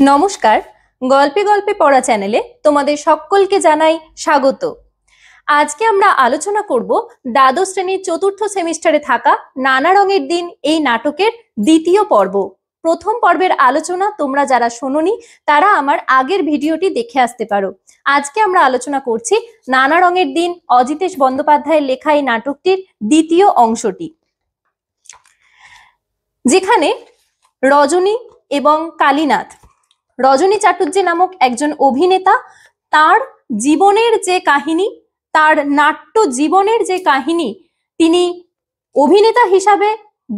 নমস্কার। গল্পে গল্পে পড়া চ্যানেলে তোমাদের সকলকে জানাই স্বাগত। আজকে আমরা আলোচনা করব দ্বাদশ শ্রেণীর চতুর্থ সেমিস্টারে থাকা নানা রঙের দিন এই নাটকের দ্বিতীয় পর্ব। প্রথম পর্বের আলোচনা তোমরা যারা শোনোনি তারা আমার আগের ভিডিওটি দেখে আসতে পারো। আজকে আমরা আলোচনা করছি নানা রঙের দিন অজিতেশ বন্দ্যোপাধ্যায়ের লেখা এই নাটকটির দ্বিতীয় অংশটি, যেখানে রজনী এবং কালীনাথ, রজনী চাটুর্যে নামক একজন অভিনেতা, তার জীবনের যে কাহিনী, তার নাট্য জীবনের যে কাহিনী, তিনি অভিনেতা হিসাবে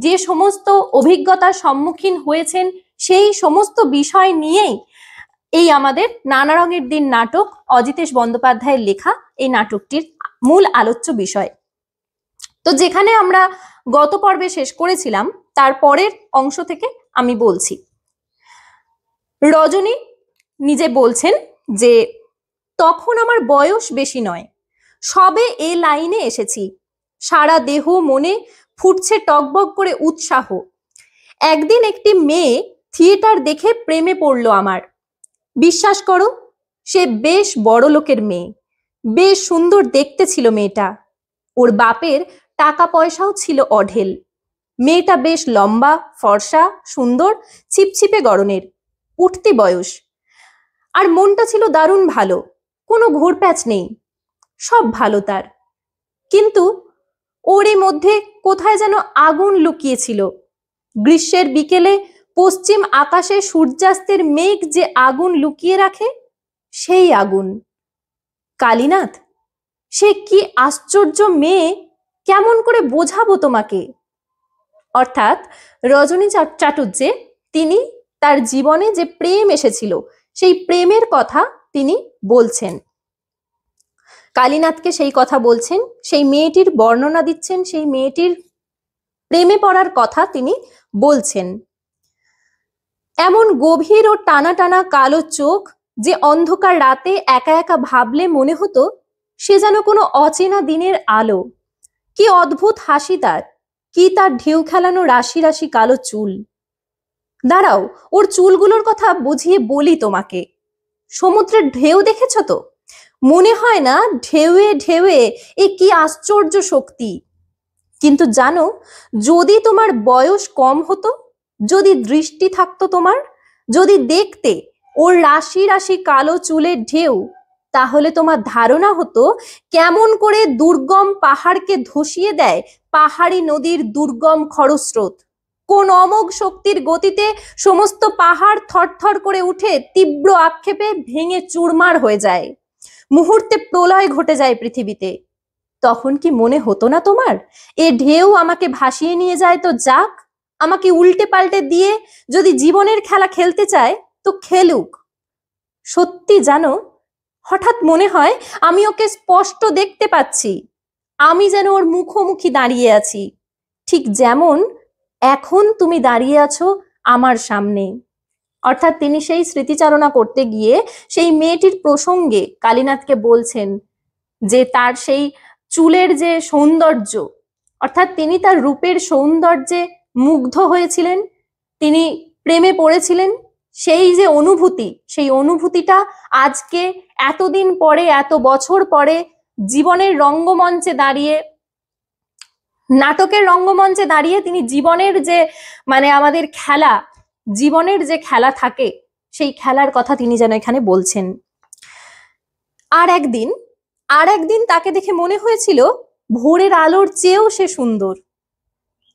যে সমস্ত অভিজ্ঞতার সম্মুখীন হয়েছেন সেই সমস্ত বিষয় নিয়েই এই আমাদের নানা রঙের দিন নাটক অজিতেশ বন্দ্যোপাধ্যায়ের লেখা এই নাটকটির মূল আলোচ্য বিষয়। তো যেখানে আমরা গত পর্বে শেষ করেছিলাম তার পরের অংশ থেকে আমি বলছি। রজনী নিজে বলছেন যে তখন আমার বয়স বেশি নয়, সবে এ লাইনে এসেছি, সারা দেহ মনে ফুটছে টকবক করে উৎসাহ। একদিন একটি মেয়ে থিয়েটার দেখে প্রেমে পড়লো আমার। বিশ্বাস করো, সে বেশ বড় লোকের মেয়ে, বেশ সুন্দর দেখতে ছিল মেয়েটা। ওর বাপের টাকা পয়সাও ছিল অঢেল। মেয়েটা বেশ লম্বা, ফর্সা, সুন্দর, ছিপছিপে গড়নের, উঠতি বয়স। আর মনটা ছিল দারুণ ভালো, কোনো ঘোরপ্যাচ নেই, সব ভালো তার। কিন্তু ওর মধ্যে কোথায় যেন আগুন লুকিয়েছিল। গ্রীষ্মের বিকেলে পশ্চিম আকাশে সূর্যাস্তের মেঘ যে আগুন লুকিয়ে রাখে, সেই আগুন। কালীনাথ, সে কি আশ্চর্য মেয়ে, কেমন করে বোঝাবো তোমাকে। অর্থাৎ রজনী চাটুর্যে তিনি তার জীবনে যে প্রেম এসেছিল সেই প্রেমের কথা তিনি বলছেন, কালীনাথকে সেই কথা বলছেন, সেই মেয়েটির বর্ণনা দিচ্ছেন, সেই মেয়েটির প্রেমে পড়ার কথা তিনি বলছেন। এমন গভীর ও টানা টানা কালো চোখ যে অন্ধকার রাতে একা একা ভাবলে মনে হতো সে যেন কোনো অচেনা দিনের আলো। কি অদ্ভুত হাসি তার, কি তার ঢেউ খেলানো রাশি রাশি কালো চুল। দাঁড়াও, ওর চুলগুলোর কথা বুঝিয়ে বলি তোমাকে। সমুদ্রের ঢেউ দেখেছ তো? মনে হয় না ঢেউয়ে ঢেউয়ে এ কি আশ্চর্য শক্তি। কিন্তু জানো, যদি তোমার বয়স কম হতো, যদি দৃষ্টি থাকতো তোমার, যদি দেখতে ওর রাশি রাশি কালো চুলের ঢেউ, তাহলে তোমার ধারণা হতো কেমন করে দুর্গম পাহাড়কে ধসিয়ে দেয় পাহাড়ি নদীর দুর্গম খরস্রোত। কোন অমোঘ শক্তির গতিতে সমস্ত পাহাড় থরথর করে উঠে তীব্র আক্ষেপে ভেঙে চুরমার হয়ে যায়। মুহূর্তে প্রলয় ঘটে যায় পৃথিবীতে। তখন কি মনে হতো না তোমার, এ ঢেউ আমাকে ভাসিয়ে নিয়ে যায় তো যাক, আমাকে উল্টে পাল্টে দিয়ে যদি জীবনের খেলা খেলতে চায় তো খেলুক। সত্যি জানো, হঠাৎ মনে হয় আমি ওকে স্পষ্ট দেখতে পাচ্ছি, আমি যেন ওর মুখোমুখি দাঁড়িয়ে আছি, ঠিক যেমন এখন তুমি দাঁড়িয়ে আছো আমার সামনে। অর্থাৎ তিনি সেই স্মৃতিচারণা করতে গিয়ে সেই মেয়েটির প্রসঙ্গে কালীনাথকে বলছেন যে তার সেই চুলের যে সৌন্দর্য, অর্থাৎ তিনি তার রূপের সৌন্দর্যে মুগ্ধ হয়েছিলেন, তিনি প্রেমে পড়েছিলেন, সেই যে অনুভূতি, সেই অনুভূতিটা আজকে এতদিন পরে, এত বছর পরে জীবনের রঙ্গমঞ্চে দাঁড়িয়ে, নাটকের রঙ্গমঞ্চে দাঁড়িয়ে তিনি জীবনের যে আমাদের খেলা, জীবনের যে খেলা থাকে সেই খেলার কথা তিনি যেন এখানে বলছেন। আর একদিন তাকে দেখে মনে হয়েছিল ভোরের আলোর চেয়েও সে সুন্দর।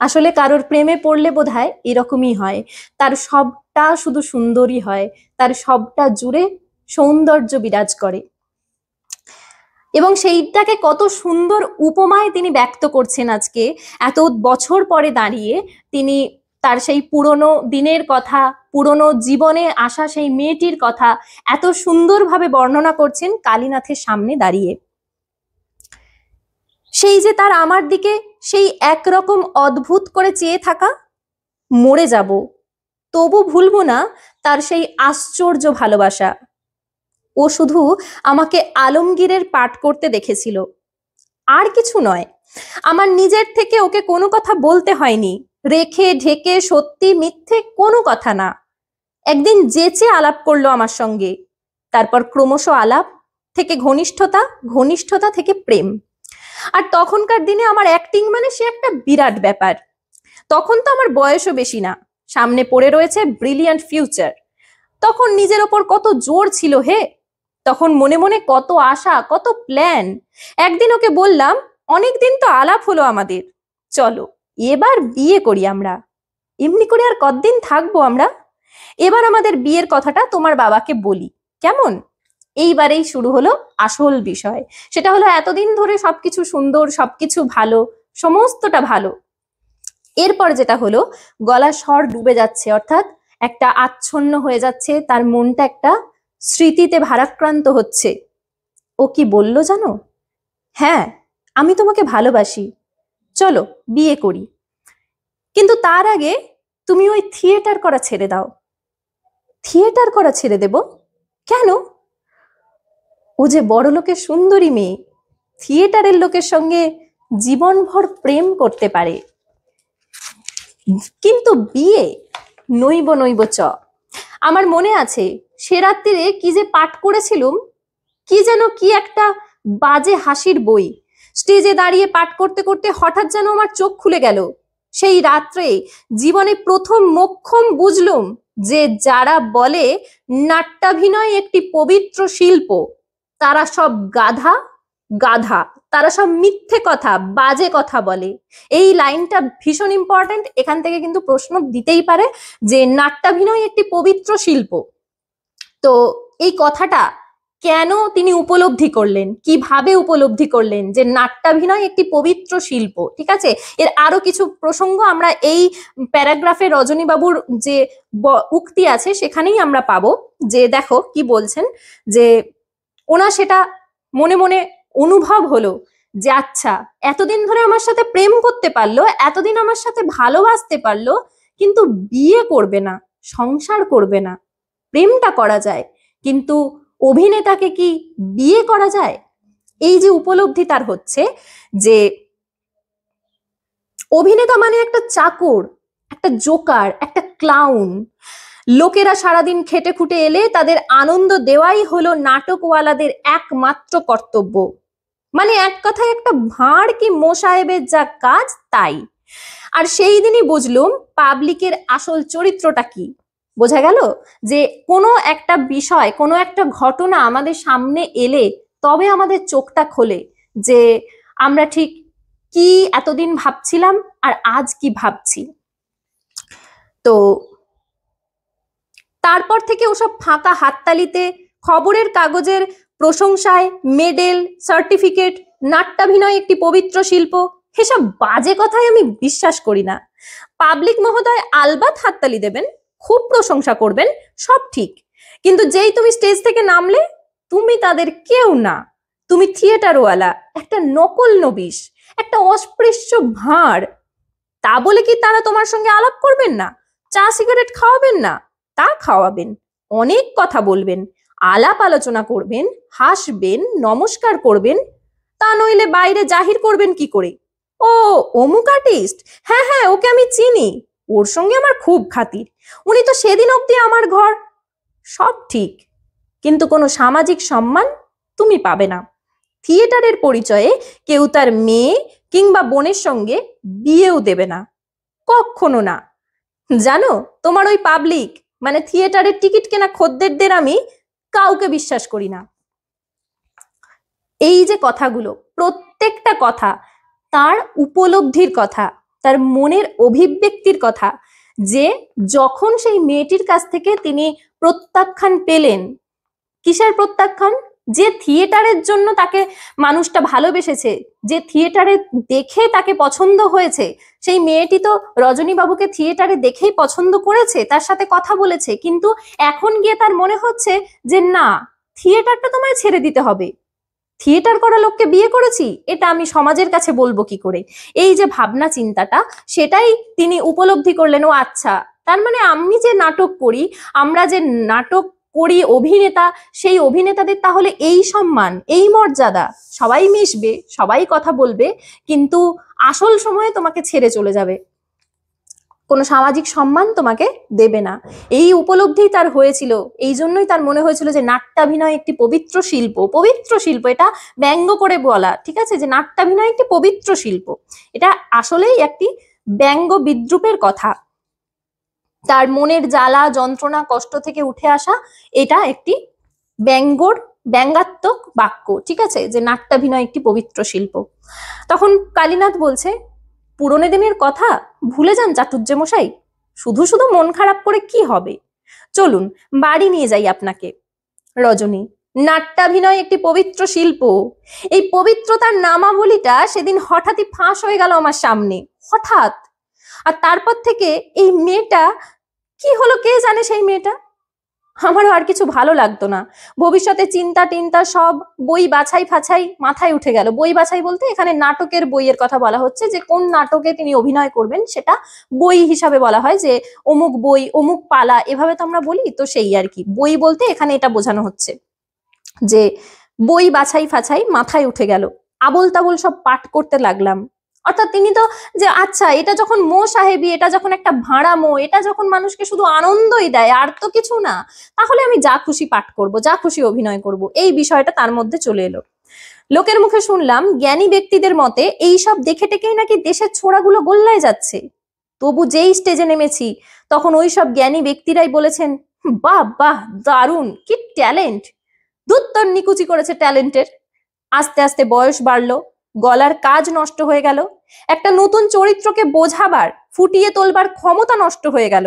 আসলে কারোর প্রেমে পড়লে বোধহয় এরকমই হয়, তার সবটা শুধু সুন্দরই হয়, তার সবটা জুড়ে সৌন্দর্য বিরাজ করে। এবং সেইটাকে কত সুন্দর উপমায় তিনি ব্যক্ত করছেন আজকে এত বছর পরে দাঁড়িয়ে। তিনি তার সেই পুরনো দিনের কথা, পুরনো জীবনে আসা সেই মেয়েটির কথা এত সুন্দরভাবে বর্ণনা করছেন কালীনাথের সামনে দাঁড়িয়ে। সেই যে তার আমার দিকে সেই একরকম অদ্ভুত করে চেয়ে থাকা, মরে যাব তবু ভুলবো না তার সেই আশ্চর্য ভালোবাসা। ও শুধু আমাকে আলমগীরের পাঠ করতে দেখেছিল, আর কিছু নয়। আমার নিজের থেকে ওকে কোনো কথা বলতে হয়নি, রেখে ঢেকে সত্যি মিথ্যে কোনো কথা না। একদিন যেচে আলাপ করলো আমার সঙ্গে, তারপর ক্রমশ আলাপ থেকে ঘনিষ্ঠতা, ঘনিষ্ঠতা থেকে প্রেম। আর তখনকার দিনে আমার অ্যাক্টিং মানে সে একটা বিরাট ব্যাপার। তখন তো আমার বয়সও বেশি না, সামনে পড়ে রয়েছে ব্রিলিয়ান্ট ফিউচার। তখন নিজের ওপর কত জোর ছিল হে, তখন মনে মনে কত আশা, কত প্ল্যান। একদিন ওকে বললাম, অনেকদিন তো আলাপ হলো আমাদের, চলো এবার বিয়ে করি আমরা। এমনি করে আর কতদিন থাকবো আমরা? এবার আমাদের বিয়ের কথাটা তোমার বাবাকে বলি, কেমন? এইবারেই শুরু হলো আসল বিষয়। সেটা হলো এতদিন ধরে সবকিছু সুন্দর, সবকিছু ভালো, সমস্তটা ভালো। এরপর যেটা হলো, গলার স্বর ডুবে যাচ্ছে, অর্থাৎ একটা আচ্ছন্ন হয়ে যাচ্ছে, তার মনটা একটা স্মৃতিতে ভারাক্রান্ত হচ্ছে। ও কি বললো জানো? হ্যাঁ, আমি তোমাকে ভালোবাসি, চলো বিয়ে করি, কিন্তু তার আগে তুমি ওই থিয়েটার করা ছেড়ে দাও। থিয়েটার করা ছেড়ে দেব? কেন? ও যে বড় লোকের সুন্দরী মেয়ে, থিয়েটারের লোকের সঙ্গে জীবনভর প্রেম করতে পারে, কিন্তু বিয়ে নইব নইব চ। আমার মনে আছে সে রাত্রিরে কি যে পাঠ করেছিলুম, কি যেন কি একটা বাজে হাসির বই। স্টেজে দাঁড়িয়ে পাঠ করতে করতে হঠাৎ যেন আমার চোখ খুলে গেল। সেই রাত্রে জীবনে প্রথম মোক্ষম বুঝলুম যে যারা বলে নাট্যাভিনয় একটি পবিত্র শিল্প, তারা সব গাধা গাধা, তারা সব মিথ্যে কথা, বাজে কথা বলে। এই লাইনটা ভীষণ ইম্পর্টেন্ট, এখান থেকে কিন্তু প্রশ্ন দিতেই পারে যে নাট্যাভিনয় একটি পবিত্র শিল্প। তো এই কথাটা কেন তিনি উপলব্ধি করলেন, কিভাবে উপলব্ধি করলেন যে নাট্যাভিনয় একটি পবিত্র শিল্প, ঠিক আছে? এর আরো কিছু প্রসঙ্গ আমরা এই প্যারাগ্রাফে রজনীবাবুর যে উক্তি আছে সেখানেই আমরা পাবো। যে দেখো কি বলছেন, যে ওনা সেটা মনে মনে অনুভব হলো যে আচ্ছা, এতদিন ধরে আমার সাথে প্রেম করতে পারলো, এতদিন আমার সাথে ভালোবাসতে পারলো, কিন্তু বিয়ে করবে না, সংসার করবে না। প্রেমটা করা যায়, কিন্তু অভিনেতাকে কি বিয়ে করা যায়? এই যে উপলব্ধি তার হচ্ছে যে অভিনেতা মানে একটা চাকর, একটা জোকার, একটা ক্লাউন। লোকেরা সারাদিন খেটে খুটে এলে তাদের আনন্দ দেওয়াই হলো নাটকওয়ালাদের একমাত্র কর্তব্য। মানে এক কথায় একটা ভাঁড় কি মোসাহেবের যা কাজ তাই। আর সেই দিনই বুঝলুম পাবলিকের আসল চরিত্রটা কি। বোঝা গেল যে কোনো একটা বিষয়, কোনো একটা ঘটনা আমাদের সামনে এলে তবে আমাদের চোখটা খোলে যে আমরা ঠিক কি এতদিন ভাবছিলাম আর আজ কি ভাবছি। তো তারপর থেকে ওসব ফাঁকা হাততালিতে, খবরের কাগজের প্রশংসায়, মেডেল, সার্টিফিকেট, নাট্যাভিনয় একটি পবিত্র শিল্প, এসব বাজে কথাই আমি বিশ্বাস করি না। পাবলিক মহোদয় আলবাত হাততালি দেবেন, খুব প্রশংসা করবেন, সব ঠিক, কিন্তু যেই তুমি স্টেজ থেকে নামলে তুমি তাদের কেউ না। তুমি থিয়েটারওয়ালা, একটা নকল নবিশ, একটা অস্পৃশ্য ভাঁড়। তা বলে কি তারা তোমার সঙ্গে আলাপ করবেন না, চা সিগারেট খাওয়াবেন না? তা খাওয়াবেন, অনেক কথা বলবেন, আলাপ আলোচনা করবেন, হাসবেন, নমস্কার করবেন। তা নইলে বাইরে জাহির করবেন কি করে? ও অমুক আর্টিস্ট, হ্যাঁ হ্যাঁ ওকে আমি চিনি, ওর সঙ্গে আমার খুব খাতির, উনি তো সেদিন অব্দি আমার ঘর। সব ঠিক, কিন্তু কোনো সামাজিক সম্মান তুমি পাবে না। থিয়েটারের পরিচয়ে কেউ তার মেয়ে কিংবা বোনের সঙ্গে বিয়েও দেবে না, কখনো না। জানো, তোমার ওই পাবলিক মানে থিয়েটারের টিকিট কেনা খদ্দেরদের আমি কাউকে বিশ্বাস করি না। এই যে কথাগুলো, প্রত্যেকটা কথা তার উপলব্ধির কথা, তার মনের অভিব্যক্তির কথা, যে যখন সেই মেয়েটির কাছ থেকে তিনি প্রত্যাখ্যান পেলেন। কিসের প্রত্যাখ্যান? যে থিয়েটারের জন্য তাকে মানুষটা ভালোবেসেছে, যে থিয়েটারে দেখে তাকে পছন্দ হয়েছে, সেই মেয়েটি তো রজনীবাবুকে থিয়েটারে দেখেই পছন্দ করেছে, তার সাথে কথা বলেছে, কিন্তু এখন গিয়ে তার মনে হচ্ছে যে না, থিয়েটারটা তোমায় ছেড়ে দিতে হবে। থিয়েটার করা লোককে বিয়ে করেছি, এটা আমি সমাজের কাছে বলবো কি করে? এই যে ভাবনা চিন্তাটা, সেটাই তিনি উপলব্ধি করলেন। ও আচ্ছা, তার মানে আমি যে নাটক করি, আমরা যে নাটক করি, অভিনেতা, সেই অভিনেতাদের তাহলে এই সম্মান, এই মর্যাদা, সবাই মিশবে, সবাই কথা বলবে, কিন্তু আসল সময়ে তোমাকে ছেড়ে চলে যাবে। কোনো সামাজিক সম্মান তোমাকে দেবে না। এই উপলব্ধি তার হয়েছিল, এই জন্যই তার মনে হয়েছিল যে নাট্যাভিনয় একটি পবিত্র শিল্প। পবিত্র শিল্প, এটা ব্যঙ্গ করে বলা, ঠিক আছে, যে নাট্যাভিনয় একটি পবিত্র শিল্প, এটা আসলেই একটি ব্যঙ্গ বিদ্রুপের কথা। তার মনের জ্বালা যন্ত্রণা কষ্ট থেকে উঠে আসা, এটা একটি ব্যঙ্গাত্মক বাক্য, ঠিক আছে, যে নাট্যাভিনয় একটি পবিত্র শিল্প। তখন কালীনাথ বলছে, পুরনো দিনের কথা ভুলে যান চাটুর্যে মশাই, শুধু শুধু মন খারাপ করে কি হবে, চলুন বাড়ি নিয়ে যাই আপনাকে। রজনী, নাট্যাভিনয় একটি পবিত্র শিল্প, এই পবিত্রতার নামাবলীটা সেদিন হঠাৎই ফাঁস হয়ে গেল আমার সামনে, হঠাৎ। আর তারপর থেকে এই মেয়েটা কি হলো কে জানে, সেই মেয়েটা আমারও আর কিছু ভালো লাগতো না। ভবিষ্যতে চিন্তা টিন্তা সব, বই বাছাই ফাছাই মাথায় উঠে গেল। বই বাছাই বলতে এখানে নাটকের বইয়ের কথা বলা হচ্ছে, যে কোন নাটকে তিনি অভিনয় করবেন সেটা বই হিসাবে বলা হয়, যে অমুক বই অমুক পালা এভাবে তো আমরা বলি, তো সেই আর কি। বই বলতে এখানে এটা বোঝানো হচ্ছে যে বই বাছাই ফাছাই মাথায় উঠে গেল, আবোল তাবোল সব পাঠ করতে লাগলাম। অর্থাৎ তিনি তো, যে আচ্ছা এটা যখন মো সাহেবী, এটা যখন একটা ভাড়া মো, এটা যখন মানুষকে শুধু আনন্দই দেয় আর তো কিছু না, তাহলে আমি যা খুশি পাঠ করব, যা খুশি অভিনয় করব, এই বিষয়টা তার মধ্যে চলে এলো। লোকের মুখে শুনলাম জ্ঞানী ব্যক্তিদের মতে এই সব দেখে টেকেই নাকি দেশের ছোড়াগুলো গোল্লায় যাচ্ছে। তবু যেই স্টেজে নেমেছি তখন ওই সব জ্ঞানী ব্যক্তিরাই বলেছেন, বাহ বাহ, দারুণ, কি ট্যালেন্ট, ধুত্তর নিকুচি করেছে ট্যালেন্টের। আস্তে আস্তে বয়স বাড়লো, গলার কাজ নষ্ট হয়ে গেল, একটা নতুন চরিত্রকে বোঝাবার ফুটিয়ে তোলবার ক্ষমতা নষ্ট হয়ে গেল।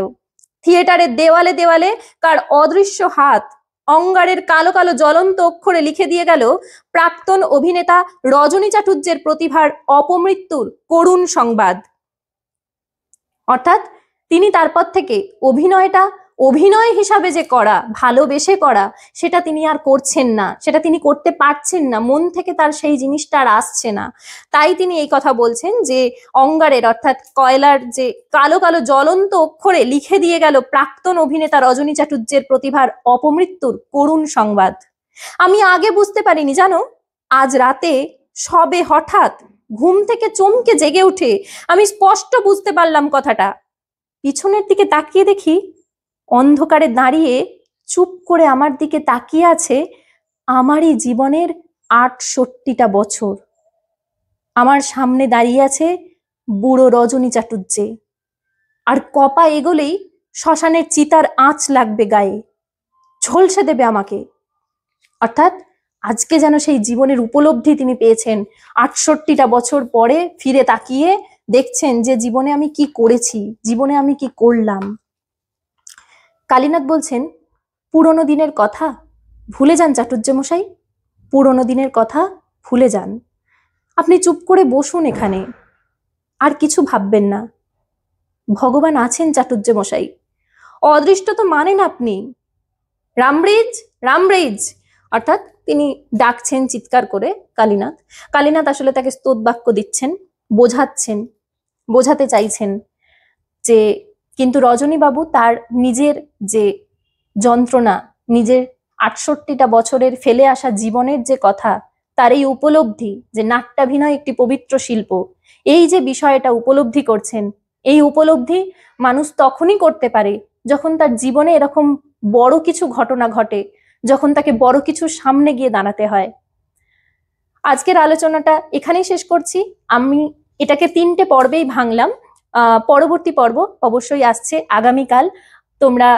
থিয়েটারের দেওয়ালে দেওয়ালে কার অদৃশ্য হাত অঙ্গারের কালো কালো জ্বলন্ত অক্ষরে লিখে দিয়ে গেল প্রাক্তন অভিনেতা রজনী চাটুর্যের প্রতিভার অপমৃত্যুর করুণ সংবাদ। অর্থাৎ তিনি তারপর থেকে অভিনয়টা অভিনয় হিসাবে যে করা, ভালোবেসে করা, সেটা তিনি আর করছেন না, সেটা তিনি করতে পারছেন না, মন থেকে তার সেই জিনিসটা আর আসছে না। তাই তিনি এই কথা বলছেন যে অঙ্গারের অর্থাৎ কয়লার যে কালো কালো জ্বলন্ত অক্ষরে লিখে দিয়ে গেল প্রাক্তন অভিনেতা রজনী চাটুর্যের প্রতিভার অপমৃত্যুর করুণ সংবাদ। আমি আগে বুঝতে পারিনি জানো, আজ রাতে সবে হঠাৎ ঘুম থেকে চমকে জেগে উঠে আমি স্পষ্ট বুঝতে পারলাম কথাটা। পিছনের দিকে তাকিয়ে দেখি অন্ধকারে দাঁড়িয়ে চুপ করে আমার দিকে তাকিয়ে আছে আমারই জীবনের ৬৮টা বছর। আমার সামনে দাঁড়িয়ে আছে বুড়ো রজনী চাটুর্যে, আর কপা এগোলেই শ্মশানের চিতার আঁচ লাগবে গায়ে, ঝলসে দেবে আমাকে। অর্থাৎ আজকে যেন সেই জীবনের উপলব্ধি তিনি পেয়েছেন, ৬৮টা বছর পরে ফিরে তাকিয়ে দেখছেন যে জীবনে আমি কি করেছি, জীবনে আমি কি করলাম। কালীনাথ বলছেন, পুরনো দিনের কথা ভুলে যান চাটুর্যে মশাই, পুরনো দিনের কথা ভুলে যান। আপনি চুপ করে বসুন এখানে, আর কিছু ভাববেন না। ভগবান আছেন চাটুর্যে মশাই, অদৃষ্ট তো মানেন আপনি। রামব্রিজ রামব্রিজ, অর্থাৎ তিনি ডাকছেন চিৎকার করে কালীনাথ। কালীনাথ আসলে তাকে স্তোত বাক্য দিচ্ছেন, বোঝাতে চাইছেন যে কিন্তু রজনীবাবু তার নিজের যে যন্ত্রণা, নিজের ৬৮টা বছরের ফেলে আসা জীবনের যে কথা, তার এই উপলব্ধি যে নাট্যাভিনয় একটি পবিত্র শিল্প, এই যে বিষয়টা উপলব্ধি করছেন, এই উপলব্ধি মানুষ তখনই করতে পারে যখন তার জীবনে এরকম বড় কিছু ঘটনা ঘটে, যখন তাকে বড় কিছু সামনে গিয়ে দাঁড়াতে হয়। আজকের আলোচনাটা এখানেই শেষ করছি। আমি এটাকে 3টে পর্বেই ভাঙলাম। পরবর্তী পর্ব অবশ্যই আসছে আগামীকাল। তোমরা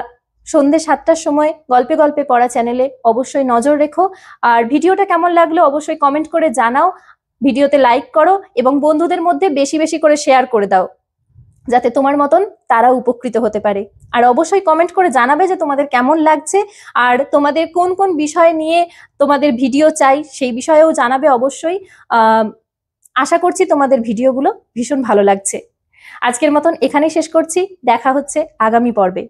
সন্ধ্যে 7টার সময় গল্পে গল্পে পড়া চ্যানেলে অবশ্যই নজর রেখো। আর ভিডিওটা কেমন লাগলো অবশ্যই কমেন্ট করে জানাও, ভিডিওতে লাইক করো এবং বন্ধুদের মধ্যে বেশি বেশি করে শেয়ার করে দাও, যাতে তোমার মতন তারা উপকৃত হতে পারে। আর অবশ্যই কমেন্ট করে জানাবে যে তোমাদের কেমন লাগছে, আর তোমাদের কোন কোন বিষয় নিয়ে তোমাদের ভিডিও চাই সেই বিষয়েও জানাবে অবশ্যই। আশা করছি তোমাদের ভিডিওগুলো ভীষণ ভালো লাগছে। আজকের মতন এখানেই শেষ করছি, দেখা হচ্ছে আগামী পর্বে।